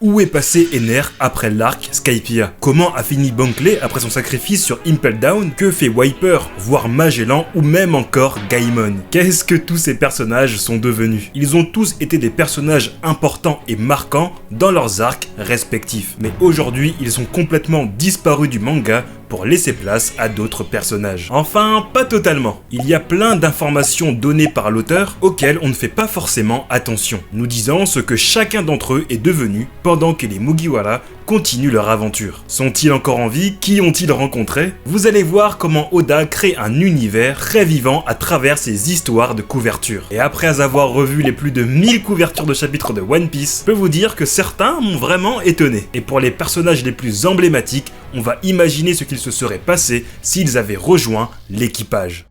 Où est passé Ener après l'arc Skypiea? Comment a fini Bankley après son sacrifice sur Impel Down? Que fait Wiper, voire Magellan ou même encore Gaimon? Qu'est-ce que tous ces personnages sont devenus? Ils ont tous été des personnages importants et marquants dans leurs arcs respectifs. Mais aujourd'hui, ils ont complètement disparu du manga pour laisser place à d'autres personnages. Enfin, pas totalement. Il y a plein d'informations données par l'auteur auxquelles on ne fait pas forcément attention, nous disant ce que chacun d'entre eux est devenu pendant que les Mugiwara continuent leur aventure. Sont-ils encore en vie? Qui ont-ils rencontré? Vous allez voir comment Oda crée un univers très vivant à travers ses histoires de couverture. Et après avoir revu les plus de 1000 couvertures de chapitres de One Piece, je peux vous dire que certains m'ont vraiment étonné. Et pour les personnages les plus emblématiques, on va imaginer ce qu'il se serait passé s'ils avaient rejoint l'équipage.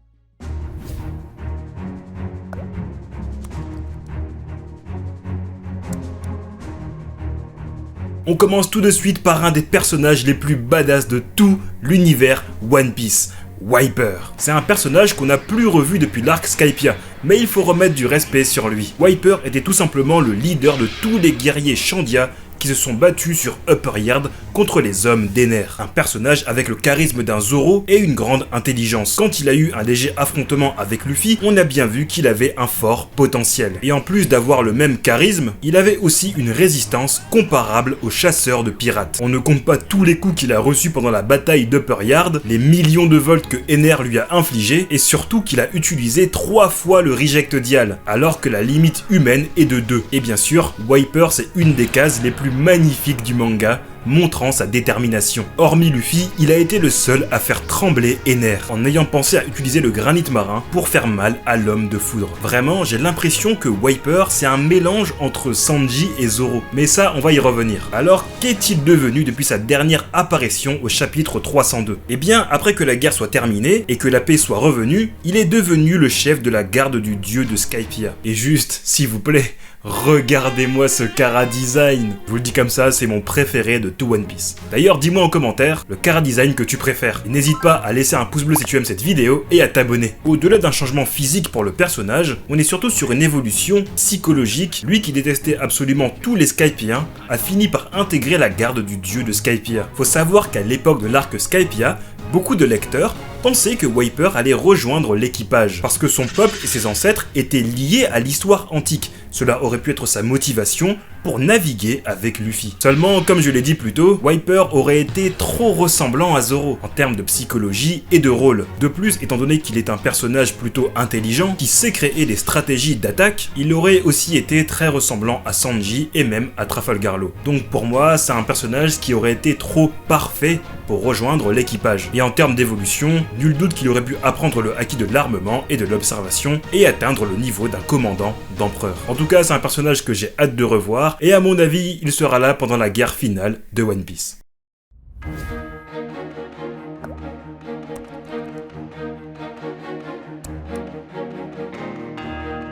On commence tout de suite par un des personnages les plus badass de tout l'univers One Piece, Wiper. C'est un personnage qu'on n'a plus revu depuis l'arc Skypiea, mais il faut remettre du respect sur lui. Wiper était tout simplement le leader de tous les guerriers Shandia qui se sont battus sur Upper Yard contre les hommes d'Ener. Un personnage avec le charisme d'un Zoro et une grande intelligence. Quand il a eu un léger affrontement avec Luffy, on a bien vu qu'il avait un fort potentiel. Et en plus d'avoir le même charisme, il avait aussi une résistance comparable aux chasseurs de pirates. On ne compte pas tous les coups qu'il a reçus pendant la bataille d'Upper Yard, les millions de volts que Ener lui a infligés, et surtout qu'il a utilisé 3 fois le Reject Dial, alors que la limite humaine est de 2. Et bien sûr, Wiper c'est une des cases les plus magnifiques du manga, montrant sa détermination. Hormis Luffy, il a été le seul à faire trembler Ener, en ayant pensé à utiliser le granit marin pour faire mal à l'homme de foudre. Vraiment, j'ai l'impression que Wiper, c'est un mélange entre Sanji et Zoro. Mais ça, on va y revenir. Alors, qu'est-il devenu depuis sa dernière apparition au chapitre 302? Eh bien, après que la guerre soit terminée et que la paix soit revenue, il est devenu le chef de la garde du dieu de Skypiea. Et juste, s'il vous plaît, regardez-moi ce Chara design. Je vous le dis comme ça, c'est mon préféré de tout One Piece. D'ailleurs, dis-moi en commentaire le Chara design que tu préfères. Et n'hésite pas à laisser un pouce bleu si tu aimes cette vidéo et à t'abonner. Au-delà d'un changement physique pour le personnage, on est surtout sur une évolution psychologique. Lui qui détestait absolument tous les Skypiens a fini par intégrer la garde du dieu de Skypiea. Faut savoir qu'à l'époque de l'arc Skypiea, beaucoup de lecteurs pensaient que Wiper allait rejoindre l'équipage, parce que son peuple et ses ancêtres étaient liés à l'histoire antique. Cela aurait pu être sa motivation pour naviguer avec Luffy. Seulement, comme je l'ai dit plus tôt, Wiper aurait été trop ressemblant à Zoro en termes de psychologie et de rôle. De plus, étant donné qu'il est un personnage plutôt intelligent, qui sait créer des stratégies d'attaque, il aurait aussi été très ressemblant à Sanji et même à Trafalgar Law. Donc pour moi, c'est un personnage qui aurait été trop parfait pour rejoindre l'équipage. Et en termes d'évolution, nul doute qu'il aurait pu apprendre le acquis de l'armement et de l'observation et atteindre le niveau d'un commandant d'empereur. En tout cas, c'est un personnage que j'ai hâte de revoir et à mon avis, il sera là pendant la guerre finale de One Piece.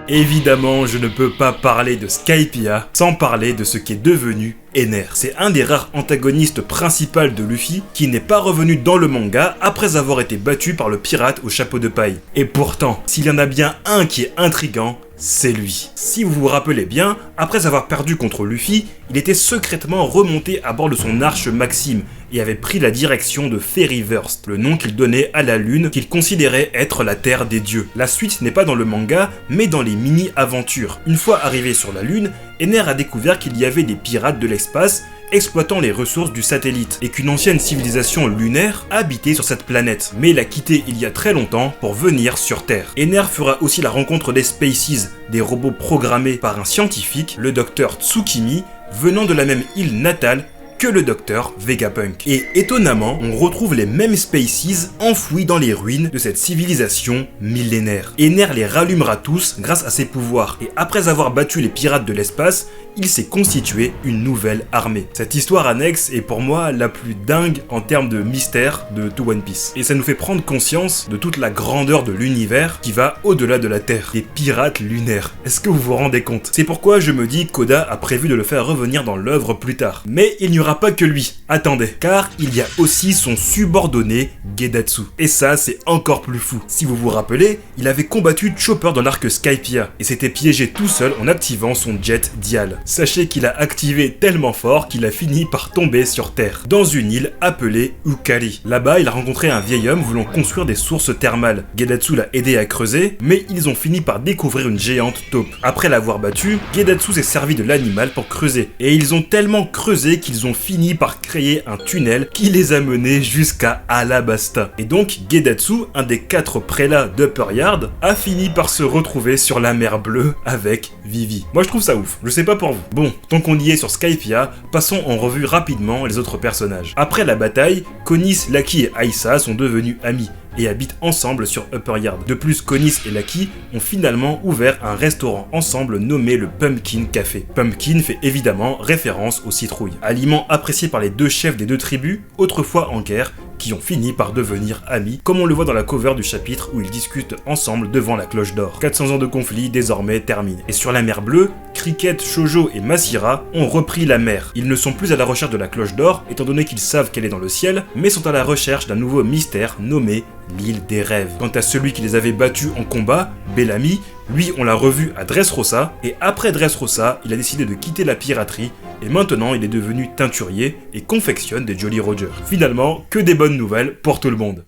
Évidemment, je ne peux pas parler de Skypiea sans parler de ce qui est devenu Ener. C'est un des rares antagonistes principaux de Luffy qui n'est pas revenu dans le manga après avoir été battu par le pirate au chapeau de paille. Et pourtant, s'il y en a bien un qui est intriguant, c'est lui. Si vous vous rappelez bien, après avoir perdu contre Luffy, il était secrètement remonté à bord de son arche Maxime et avait pris la direction de Fairyverse, le nom qu'il donnait à la lune qu'il considérait être la terre des dieux. La suite n'est pas dans le manga, mais dans les mini-aventures. Une fois arrivé sur la lune, Ener a découvert qu'il y avait des pirates de l'espace exploitant les ressources du satellite et qu'une ancienne civilisation lunaire habitait sur cette planète, mais l'a quitté il y a très longtemps pour venir sur Terre. Ener fera aussi la rencontre des Spaces, des robots programmés par un scientifique, le docteur Tsukimi, venant de la même île natale que le docteur Vegapunk. Et étonnamment, on retrouve les mêmes Spaces enfouis dans les ruines de cette civilisation millénaire. Ener les rallumera tous grâce à ses pouvoirs, et après avoir battu les pirates de l'espace, il s'est constitué une nouvelle armée. Cette histoire annexe est pour moi la plus dingue en termes de mystère de tout One Piece. Et ça nous fait prendre conscience de toute la grandeur de l'univers qui va au-delà de la Terre. Des pirates lunaires. Est-ce que vous vous rendez compte? C'est pourquoi je me dis qu'Oda a prévu de le faire revenir dans l'œuvre plus tard. Mais il n'y aura aura pas que lui, attendez, car il y a aussi son subordonné Gedatsu. Et ça, c'est encore plus fou. Si vous vous rappelez, il avait combattu Chopper dans l'arc Skypiea et s'était piégé tout seul en activant son jet Dial. Sachez qu'il a activé tellement fort qu'il a fini par tomber sur Terre, dans une île appelée Ukari. Là-bas, il a rencontré un vieil homme voulant construire des sources thermales. Gedatsu l'a aidé à creuser, mais ils ont fini par découvrir une géante taupe. Après l'avoir battue, Gedatsu s'est servi de l'animal pour creuser. Et ils ont tellement creusé qu'ils ont fini par créer un tunnel qui les a menés jusqu'à Alabasta. Et donc, Gedatsu, un des 4 prélats d'Upper Yard, a fini par se retrouver sur la mer bleue avec Vivi. Moi je trouve ça ouf, je sais pas pour vous. Bon, tant qu'on y est sur Skypiea, passons en revue rapidement les autres personnages. Après la bataille, Konis, Lucky et Aisa sont devenus amis et habitent ensemble sur Upper Yard. De plus, Konis et Lucky ont finalement ouvert un restaurant ensemble nommé le Pumpkin Café. Pumpkin fait évidemment référence aux citrouilles, aliment apprécié par les 2 chefs des 2 tribus, autrefois en guerre, qui ont fini par devenir amis, comme on le voit dans la cover du chapitre où ils discutent ensemble devant la cloche d'or. 400 ans de conflit désormais terminés. Et sur la mer bleue, Cricket, Shoujo et Masira ont repris la mer. Ils ne sont plus à la recherche de la cloche d'or, étant donné qu'ils savent qu'elle est dans le ciel, mais sont à la recherche d'un nouveau mystère nommé l'île des rêves. Quant à celui qui les avait battus en combat, Bellamy, lui on l'a revu à Dressrosa, et après Dressrosa, il a décidé de quitter la piraterie, et maintenant il est devenu teinturier et confectionne des Jolly Roger. Finalement, que des bonnes nouvelles pour tout le monde.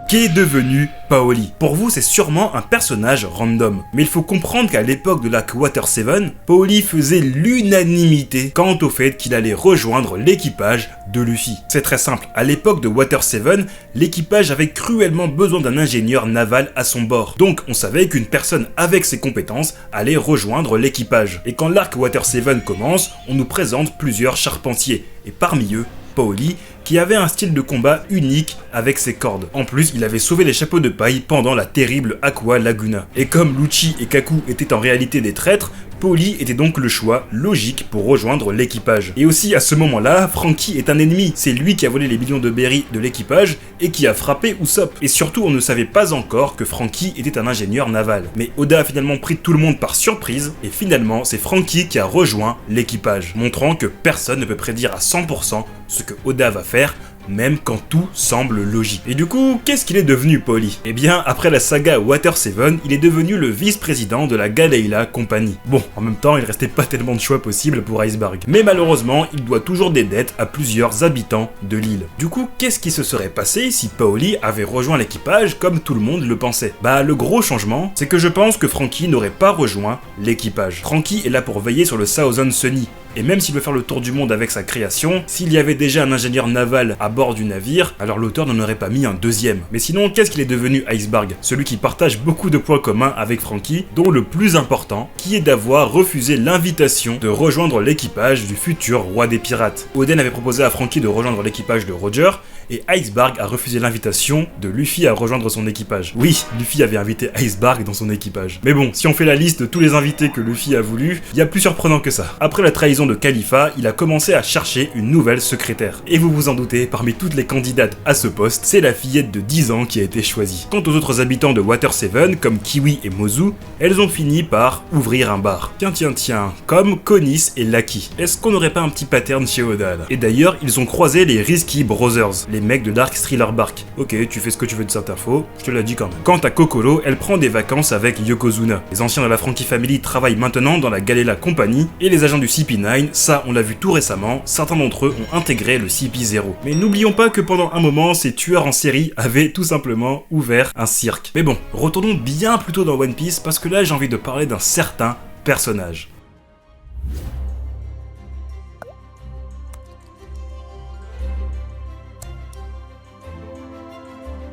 Qu'est devenu Paoli? Pour vous, c'est sûrement un personnage random. Mais il faut comprendre qu'à l'époque de l'arc Water 7, Paoli faisait l'unanimité quant au fait qu'il allait rejoindre l'équipage de Luffy. C'est très simple, à l'époque de Water 7, l'équipage avait cruellement besoin d'un ingénieur naval à son bord. Donc on savait qu'une personne avec ses compétences allait rejoindre l'équipage. Et quand l'arc Water 7 commence, on nous présente plusieurs charpentiers. Et parmi eux, Paoli, qui avait un style de combat unique avec ses cordes. En plus, il avait sauvé les chapeaux de paille pendant la terrible Aqua Laguna. Et comme Lucci et Kaku étaient en réalité des traîtres, Paoli était donc le choix logique pour rejoindre l'équipage. Et aussi à ce moment-là, Franky est un ennemi. C'est lui qui a volé les millions de berries de l'équipage et qui a frappé Usopp. Et surtout, on ne savait pas encore que Franky était un ingénieur naval. Mais Oda a finalement pris tout le monde par surprise et finalement, c'est Franky qui a rejoint l'équipage, montrant que personne ne peut prédire à 100% ce que Oda va faire, même quand tout semble logique. Et du coup, qu'est-ce qu'il est devenu, Paoli? Eh bien, après la saga Water 7, il est devenu le vice-président de la Galeila Company. Bon, en même temps, il restait pas tellement de choix possibles pour Iceberg. Mais malheureusement, il doit toujours des dettes à plusieurs habitants de l'île. Du coup, qu'est-ce qui se serait passé si Paoli avait rejoint l'équipage comme tout le monde le pensait? Bah, le gros changement, c'est que je pense que Franky n'aurait pas rejoint l'équipage. Franky est là pour veiller sur le Southern Sunny. Et même s'il veut faire le tour du monde avec sa création, s'il y avait déjà un ingénieur naval à bord du navire, alors l'auteur n'en aurait pas mis un deuxième. Mais sinon, qu'est-ce qu'il est devenu Iceberg? Celui qui partage beaucoup de points communs avec Franky, dont le plus important, qui est d'avoir refusé l'invitation de rejoindre l'équipage du futur roi des pirates. Oden avait proposé à Franky de rejoindre l'équipage de Roger, et Iceberg a refusé l'invitation de Luffy à rejoindre son équipage. Oui, Luffy avait invité Iceberg dans son équipage. Mais bon, si on fait la liste de tous les invités que Luffy a voulu, il y a plus surprenant que ça. Après la trahison de Khalifa, il a commencé à chercher une nouvelle secrétaire. Et vous vous en doutez, parmi toutes les candidates à ce poste, c'est la fillette de 10 ans qui a été choisie. Quant aux autres habitants de Water 7, comme Kiwi et Mozu, elles ont fini par ouvrir un bar. Tiens, comme Konis et Lucky. Est-ce qu'on n'aurait pas un petit pattern chez Oda là? Et d'ailleurs, ils ont croisé les Risky Brothers, les mecs de Dark Thriller Bark. Ok, tu fais ce que tu veux de cette info, je te l'ai dit quand même. Quant à Kokoro, elle prend des vacances avec Yokozuna. Les anciens de la Franky Family travaillent maintenant dans la Galeila Company, et les agents du CP9, ça on l'a vu tout récemment, certains d'entre eux ont intégré le CP0. Mais n'oublions pas que pendant un moment, ces tueurs en série avaient tout simplement ouvert un cirque. Mais bon, retournons bien plus tôt dans One Piece, parce que là j'ai envie de parler d'un certain personnage.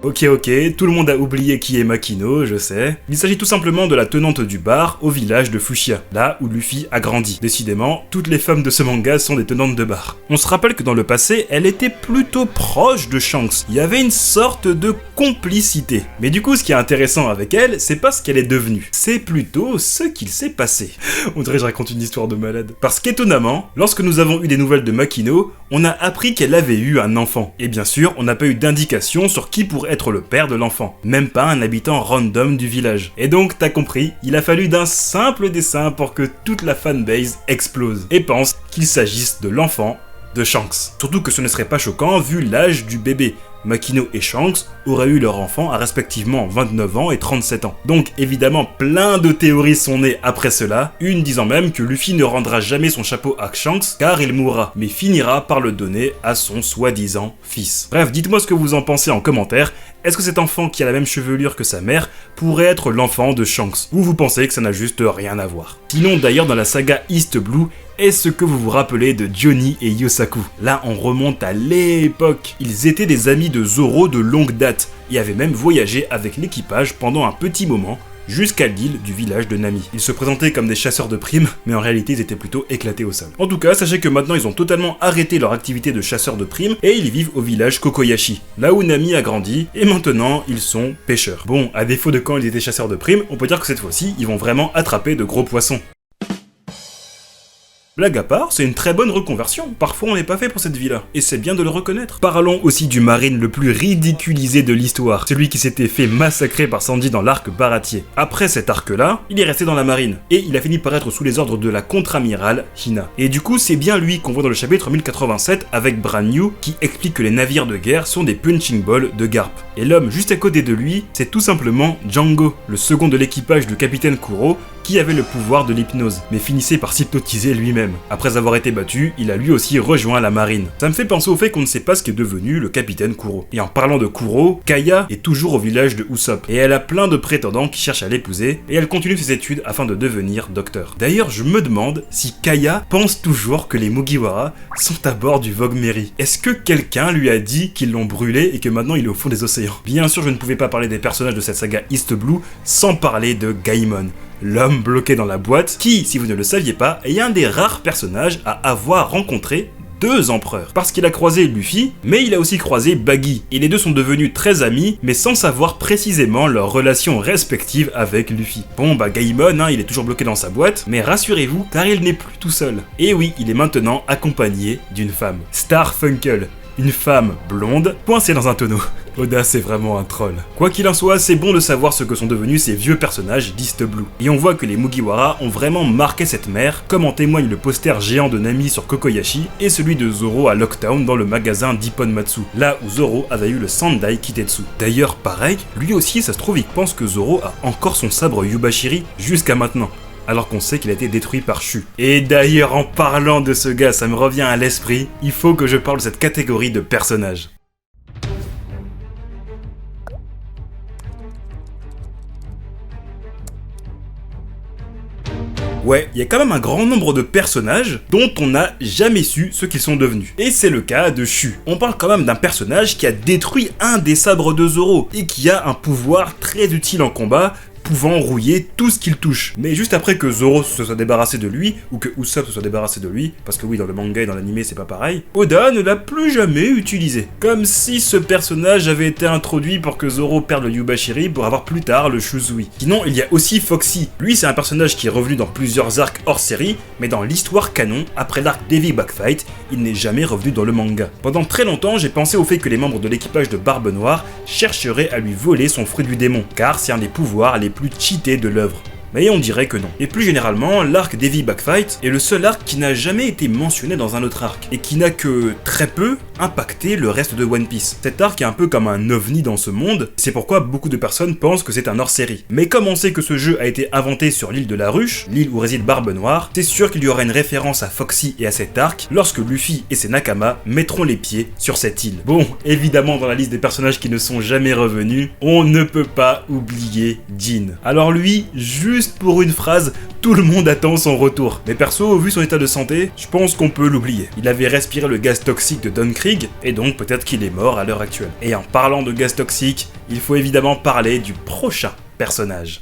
Ok, tout le monde a oublié qui est Makino, je sais. Il s'agit tout simplement de la tenante du bar au village de Fushia, là où Luffy a grandi. Décidément, toutes les femmes de ce manga sont des tenantes de bar. On se rappelle que dans le passé, elle était plutôt proche de Shanks. Il y avait une sorte de complicité. Mais du coup, ce qui est intéressant avec elle, c'est pas ce qu'elle est devenue. C'est plutôt ce qu'il s'est passé. On dirait que je raconte une histoire de malade. Parce qu'étonnamment, lorsque nous avons eu des nouvelles de Makino, on a appris qu'elle avait eu un enfant. Et bien sûr, on n'a pas eu d'indication sur qui pourrait pour être le père de l'enfant, même pas un habitant random du village. Et donc t'as compris, il a fallu d'un simple dessin pour que toute la fanbase explose et pense qu'il s'agisse de l'enfant de Shanks. Surtout que ce ne serait pas choquant vu l'âge du bébé. Makino et Shanks auraient eu leur enfant à respectivement 29 ans et 37 ans. Donc évidemment plein de théories sont nées après cela, une disant même que Luffy ne rendra jamais son chapeau à Shanks car il mourra, mais finira par le donner à son soi-disant fils. Bref, dites-moi ce que vous en pensez en commentaire. Est-ce que cet enfant qui a la même chevelure que sa mère pourrait être l'enfant de Shanks? Ou vous pensez que ça n'a juste rien à voir? Sinon d'ailleurs dans la saga East Blue, est-ce que vous vous rappelez de Johnny et Yosaku? Là on remonte à l'époque. Ils étaient des amis de Zoro de longue date et avaient même voyagé avec l'équipage pendant un petit moment jusqu'à l'île du village de Nami. Ils se présentaient comme des chasseurs de primes, mais en réalité ils étaient plutôt éclatés au sol. En tout cas, sachez que maintenant ils ont totalement arrêté leur activité de chasseurs de primes et ils vivent au village Kokoyashi, là où Nami a grandi, et maintenant ils sont pêcheurs. Bon, à défaut de quand ils étaient chasseurs de primes, on peut dire que cette fois-ci, ils vont vraiment attraper de gros poissons. Blague à part, c'est une très bonne reconversion. Parfois on n'est pas fait pour cette vie-là, et c'est bien de le reconnaître. Parlons aussi du marine le plus ridiculisé de l'histoire, celui qui s'était fait massacrer par Sanji dans l'arc Baratier. Après cet arc-là, il est resté dans la marine, et il a fini par être sous les ordres de la contre-amirale Hina. Et du coup, c'est bien lui qu'on voit dans le chapitre 1087 avec Brand New, qui explique que les navires de guerre sont des punching balls de Garp. Et l'homme juste à côté de lui, c'est tout simplement Django, le second de l'équipage du capitaine Kuro, qui avait le pouvoir de l'hypnose, mais finissait par s'hypnotiser lui-même. Après avoir été battu, il a lui aussi rejoint la marine. Ça me fait penser au fait qu'on ne sait pas ce qu'est devenu le capitaine Kuro. Et en parlant de Kuro, Kaya est toujours au village de Usopp, et elle a plein de prétendants qui cherchent à l'épouser, et elle continue ses études afin de devenir docteur. D'ailleurs, je me demande si Kaya pense toujours que les Mugiwara sont à bord du Vogue Mary. Est-ce que quelqu'un lui a dit qu'ils l'ont brûlé et que maintenant il est au fond des océans? Bien sûr, je ne pouvais pas parler des personnages de cette saga East Blue sans parler de Gaimon, l'homme bloqué dans la boîte, qui, si vous ne le saviez pas, est un des rares personnages à avoir rencontré deux empereurs. Parce qu'il a croisé Luffy, mais il a aussi croisé Baggy, et les deux sont devenus très amis, mais sans savoir précisément leurs relations respectives avec Luffy. Bon bah Gaimon, il est toujours bloqué dans sa boîte, mais rassurez-vous, car il n'est plus tout seul. Et oui, il est maintenant accompagné d'une femme, Starfunkle. Une femme blonde, coincée dans un tonneau. Oda, c'est vraiment un troll. Quoi qu'il en soit, c'est bon de savoir ce que sont devenus ces vieux personnages d'East Blue. Et on voit que les Mugiwara ont vraiment marqué cette mer, comme en témoigne le poster géant de Nami sur Kokoyashi et celui de Zoro à Locktown dans le magasin d'Ipponmatsu, là où Zoro avait eu le Sandai Kitetsu. D'ailleurs, pareil, lui aussi, ça se trouve, il pense que Zoro a encore son sabre Yubashiri jusqu'à maintenant, alors qu'on sait qu'il a été détruit par Shu. Et d'ailleurs, en parlant de ce gars, ça me revient à l'esprit, il faut que je parle de cette catégorie de personnages. Ouais, il y a quand même un grand nombre de personnages dont on n'a jamais su ce qu'ils sont devenus. Et c'est le cas de Shu. On parle quand même d'un personnage qui a détruit un des sabres de Zoro, et qui a un pouvoir très utile en combat, pouvant rouiller tout ce qu'il touche. Mais juste après que Zoro se soit débarrassé de lui, ou que Usopp se soit débarrassé de lui, parce que oui, dans le manga et dans l'anime c'est pas pareil, Oda ne l'a plus jamais utilisé. Comme si ce personnage avait été introduit pour que Zoro perde le Yubashiri pour avoir plus tard le Shuzui. Sinon, il y a aussi Foxy. Lui, c'est un personnage qui est revenu dans plusieurs arcs hors série, mais dans l'histoire canon, après l'arc Davy Backfight, il n'est jamais revenu dans le manga. Pendant très longtemps, j'ai pensé au fait que les membres de l'équipage de Barbe Noire chercheraient à lui voler son fruit du démon, car c'est un des pouvoirs les plus cheatés de l'œuvre. Mais on dirait que non. Et plus généralement, l'arc Davy Backfight est le seul arc qui n'a jamais été mentionné dans un autre arc, et qui n'a que très peu impacté le reste de One Piece. Cet arc est un peu comme un ovni dans ce monde, c'est pourquoi beaucoup de personnes pensent que c'est un hors-série. Mais comme on sait que ce jeu a été inventé sur l'île de la Ruche, l'île où réside Barbe Noire, c'est sûr qu'il y aura une référence à Foxy et à cet arc lorsque Luffy et ses Nakama mettront les pieds sur cette île. Bon, évidemment dans la liste des personnages qui ne sont jamais revenus, on ne peut pas oublier Jin. Alors lui, juste pour une phrase, tout le monde attend son retour. Mais perso, vu son état de santé, je pense qu'on peut l'oublier. Il avait respiré le gaz toxique de Don Krieg, et donc peut-être qu'il est mort à l'heure actuelle. Et en parlant de gaz toxique, il faut évidemment parler du prochain personnage.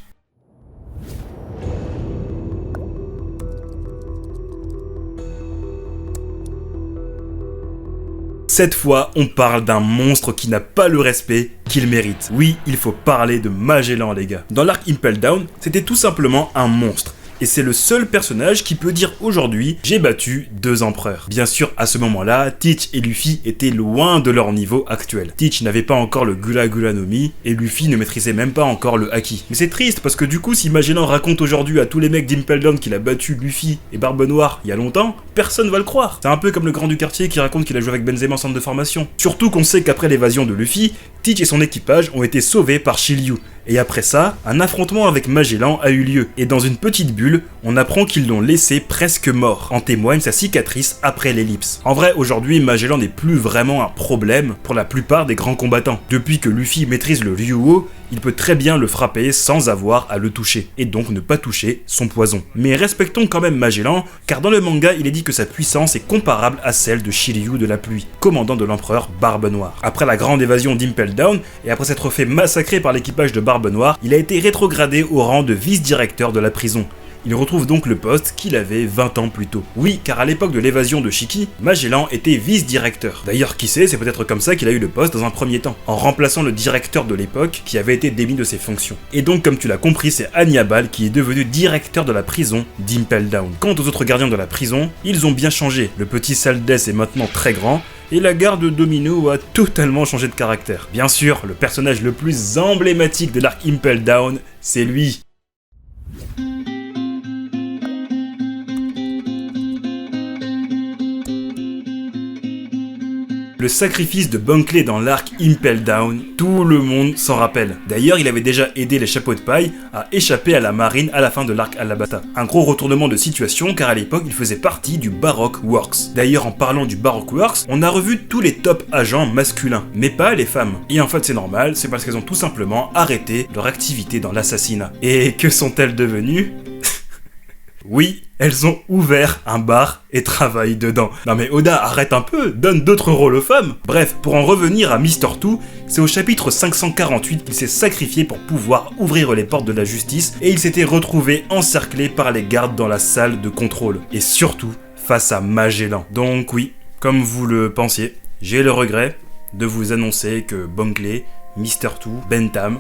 Cette fois, on parle d'un monstre qui n'a pas le respect qu'il mérite. Oui, il faut parler de Magellan, les gars. Dans l'arc Impel Down, c'était tout simplement un monstre. Et c'est le seul personnage qui peut dire aujourd'hui « j'ai battu 2 empereurs ». Bien sûr, à ce moment-là, Teach et Luffy étaient loin de leur niveau actuel. Teach n'avait pas encore le Gula Gula no Mi, et Luffy ne maîtrisait même pas encore le Haki. Mais c'est triste, parce que du coup, si Magellan raconte aujourd'hui à tous les mecs d'Impel Down qu'il a battu Luffy et Barbe Noire il y a longtemps, personne va le croire. C'est un peu comme le grand du quartier qui raconte qu'il a joué avec Benzema en centre de formation. Surtout qu'on sait qu'après l'évasion de Luffy, Teach et son équipage ont été sauvés par Shiryu. Et après ça, un affrontement avec Magellan a eu lieu, et dans une petite bulle, on apprend qu'ils l'ont laissé presque mort. En témoigne sa cicatrice après l'ellipse. En vrai, aujourd'hui, Magellan n'est plus vraiment un problème pour la plupart des grands combattants. Depuis que Luffy maîtrise le Ryuo, il peut très bien le frapper sans avoir à le toucher, et donc ne pas toucher son poison. Mais respectons quand même Magellan, car dans le manga, il est dit que sa puissance est comparable à celle de Shiryu de la pluie, commandant de l'empereur Barbe Noire. Après la grande évasion d'Impel Down, et après s'être fait massacrer par l'équipage de Barbe Noire, il a été rétrogradé au rang de vice-directeur de la prison. Il retrouve donc le poste qu'il avait 20 ans plus tôt. Oui, car à l'époque de l'évasion de Shiki, Magellan était vice-directeur. D'ailleurs, qui sait, c'est peut-être comme ça qu'il a eu le poste dans un premier temps, en remplaçant le directeur de l'époque qui avait été démis de ses fonctions. Et donc, comme tu l'as compris, c'est Hannibal qui est devenu directeur de la prison d'Impel Down. Quant aux autres gardiens de la prison, ils ont bien changé. Le petit Saldes est maintenant très grand, et la garde Domino a totalement changé de caractère. Bien sûr, le personnage le plus emblématique de l'arc Impel Down, c'est lui. Le sacrifice de Bunkley dans l'arc Impel Down, tout le monde s'en rappelle. D'ailleurs, il avait déjà aidé les chapeaux de paille à échapper à la marine à la fin de l'arc Alabasta. Un gros retournement de situation car à l'époque, il faisait partie du Baroque Works. D'ailleurs, en parlant du Baroque Works, on a revu tous les top agents masculins, mais pas les femmes. Et en fait, c'est normal, c'est parce qu'elles ont tout simplement arrêté leur activité dans l'assassinat. Et que sont-elles devenues ? Oui, elles ont ouvert un bar et travaillent dedans. Non mais Oda, arrête un peu, donne d'autres rôles aux femmes. Bref, pour en revenir à Mr. Two, c'est au chapitre 548 qu'il s'est sacrifié pour pouvoir ouvrir les portes de la justice et il s'était retrouvé encerclé par les gardes dans la salle de contrôle. Et surtout, face à Magellan. Donc oui, comme vous le pensiez, j'ai le regret de vous annoncer que Bunkley, Mr. Two, Bentham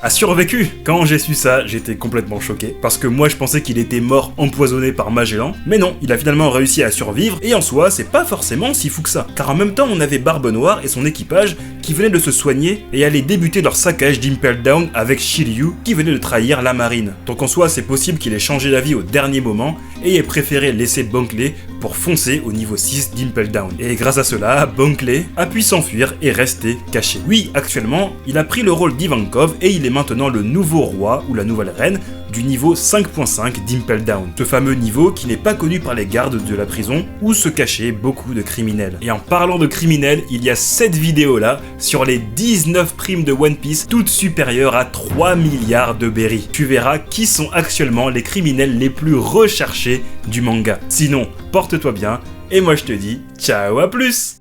a survécu. Quand j'ai su ça, j'étais complètement choqué, parce que moi je pensais qu'il était mort empoisonné par Magellan, mais non, il a finalement réussi à survivre, et en soi, c'est pas forcément si fou que ça, car en même temps on avait Barbe Noire et son équipage qui venaient de se soigner et allaient débuter leur saccage d'Impel Down avec Shiryu qui venait de trahir la marine. Donc en soi, c'est possible qu'il ait changé d'avis au dernier moment et ait préféré laisser Bunkley pour foncer au niveau 6 d'Impel Down. Et grâce à cela, Bunkley a pu s'enfuir et rester caché. Oui, actuellement, il a pris le rôle d'Ivankov et il est maintenant le nouveau roi ou la nouvelle reine du niveau 5.5 d'Impel Down. Ce fameux niveau qui n'est pas connu par les gardes de la prison où se cachaient beaucoup de criminels. Et en parlant de criminels, il y a cette vidéo là sur les 19 primes de One Piece, toutes supérieures à 3 milliards de berries. Tu verras qui sont actuellement les criminels les plus recherchés du manga. Sinon, porte-toi bien et moi je te dis ciao, à plus.